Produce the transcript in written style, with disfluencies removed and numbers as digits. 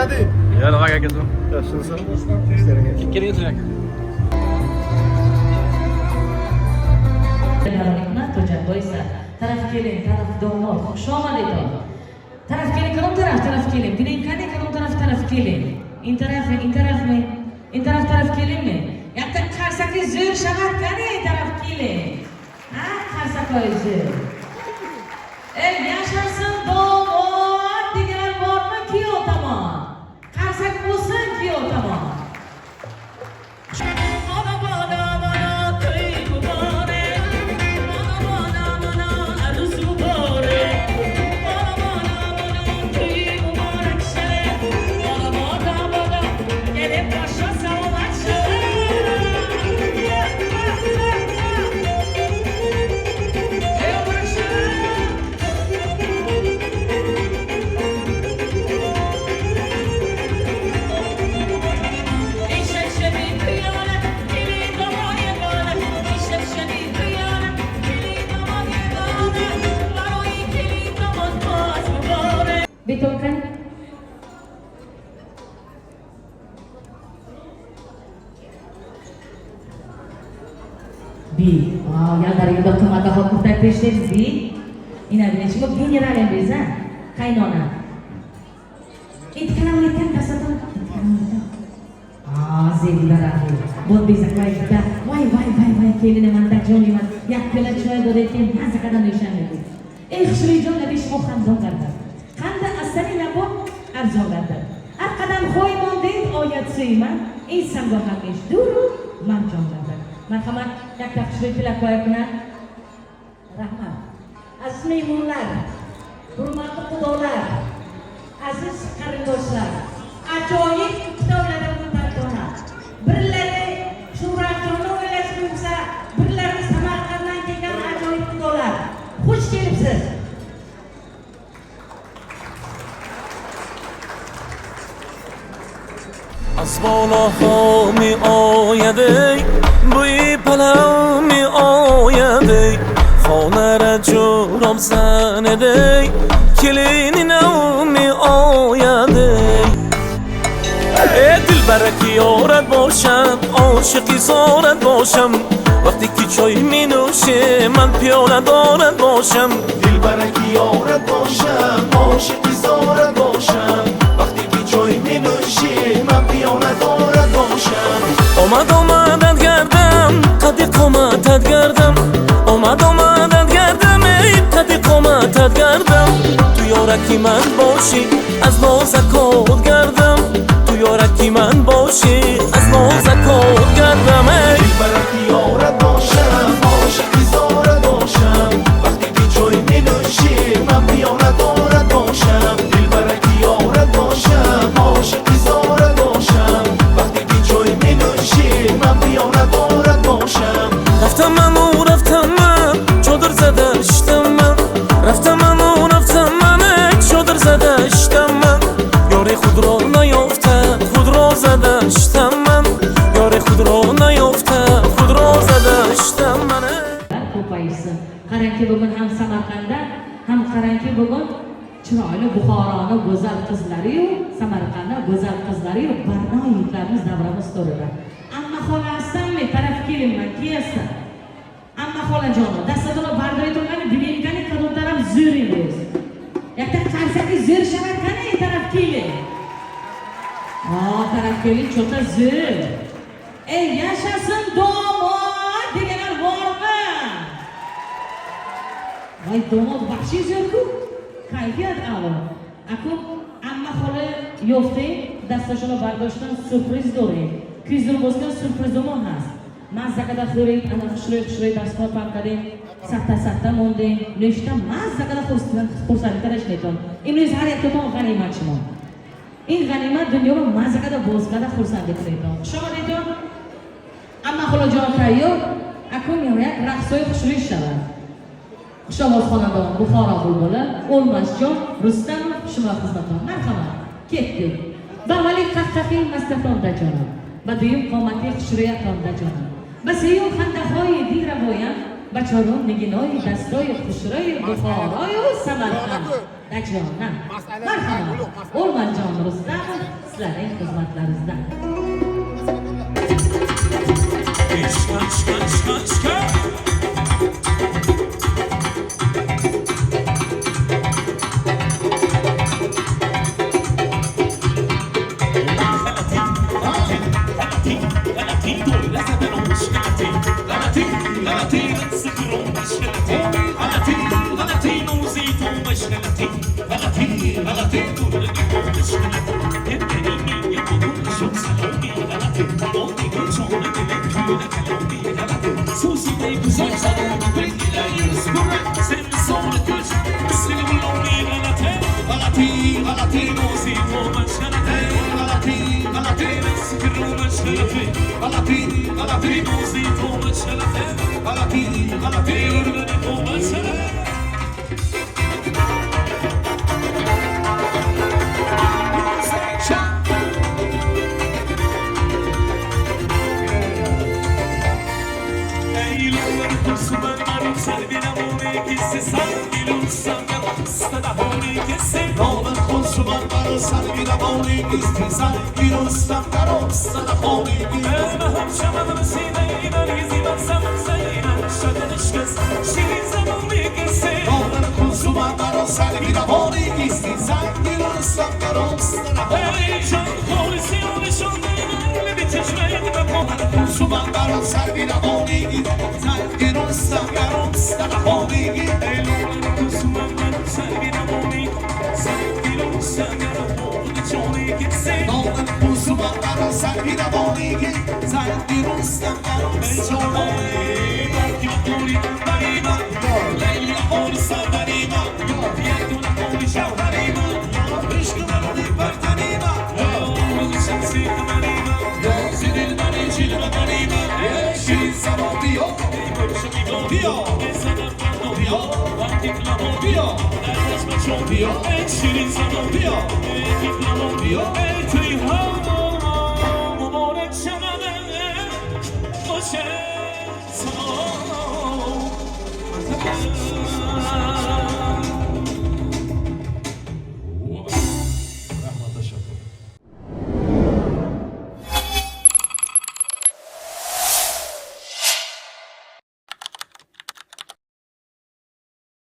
hadi. Yo'q, nima akam? Yaxshimisan? Keling, o'tiring aka. Hikmat Boysa, taraf keling, taraf domod, xush omading. Taraf keling, taraf keling. Dinlenkani taraf keling. In taraf kelingmi? Yakta qarsaki zo'r shahar qani taraf keling. Ha, qarsakoy zo'r. Ey, yashasin domod degan bormi kuyov tomon? Qarsak bo'lsin kuyov tomon. Betul kan? Bi, yang dari dokter mata fakultas presiden Bi, ini ada cuma general yang beza, kainona. Itu kan mereka kasatan, zedi barahi, buat bisa kaya kita, why, kini nama tak John Liman, yang kela cuy doretin, masa kadang nishan itu. Suri John lebih semua kandung kata. Kanda asali nabo arzonlarda. Arqadan qo'ymondek oyat suyman, insonga hamish duru marjonlarda. Marhamat, yakta xushliklar qo'yibman. Rahmat. Aziz mehmonlar, hurmatli xudolar, aziz qarindoshlar, ajoyib kitoblardan muntazam. Birlari Shurajonni o'ylashimcha, birlari Samarqanddan kelgan ajoyib xudolar. Xush kelibsiz. اسبالا ها می آیده بوی پلو می آیده خانه را جورم زنده کلینی نو می آیده دل برکی یارت باشم عاشقی زارت باشم وقتی که چای می نوشه من پیاله دارت باشم دل برکی یارت باشم عاشقی زارت باشم وقتی که چای می نوشه من پیاله دارت باشم آمدت گردم قدی قامتت گردم آمدت گردم ای قدی قامتت گردم تو یارکی من باشی از نازکات گردم تو یارکی من باشی از نازکات گردم ای دل برکی یارت باشم عاشقی زارت باشم وقتی که چای می نوشه من پیاله دارت باشم دل برکی یارت باشم عاشقی زارت باشم وقتی که چای می نوشه من پیاله دارت باشم رفتم من چادر زده اشتم من رفتم من چادر زده اشتم من یاری خود را نیافته خود را زده اشتم من یاری خود را نیافته خود را زده اشتم من ko'paysin. Qarangki bugun ham Samarqandda, ham qarangki bugun chiroyli Buxoroning go'zal qizlari-yu, Samarqandning go'zal qizlari-yu barno yigitlarimiz davramiz to'rida. Amma xolasidanmi taraf kelinman, kiyasa. Amma xolajon, dastadola bardoy turgani bilenkani kadontaram zo'ring bo'z. Yakta qarsaki zo'r shahar qani taraf kelin. Taraf kelin cho'ta zo'r. Ey yashasin domod deganlar bormi? Voy domod baxshi zo'rku. Kayfiyat a'lo. Akum amma xola yo'qdi, dastashini bardoshtdan surpriz do'ring. Kuzda bo'lsa surpriz omon has. Mazza xuring, ana xushroq dastxon parqading, satta monding, nechta mazza xursand tarashlayton. Imroz har yakka ton g'animat shimo. In g'animat dunyoga mazza bo'zqada xursand etayton. Shomadayton. Amma xolajon tayyor. Akum yo'q, raqsoy xushroq shalar. Xushovoz xonadon Buxoro bulbuli O'lmasjon Rustamov shuma xizmaton. Marhamat. Ketdik. Bavalik qahqahiy mastatonda jonim. Baduyum qomatli xushroqonda jonim. Basiyum xandahoy diraboyam Bachorun niginoy dastoy xushroy Buxoroy Samarqand. Tajrona. Marhamat. O'rmonjon Rustamov sizlarning xizmatlaringizda. Oh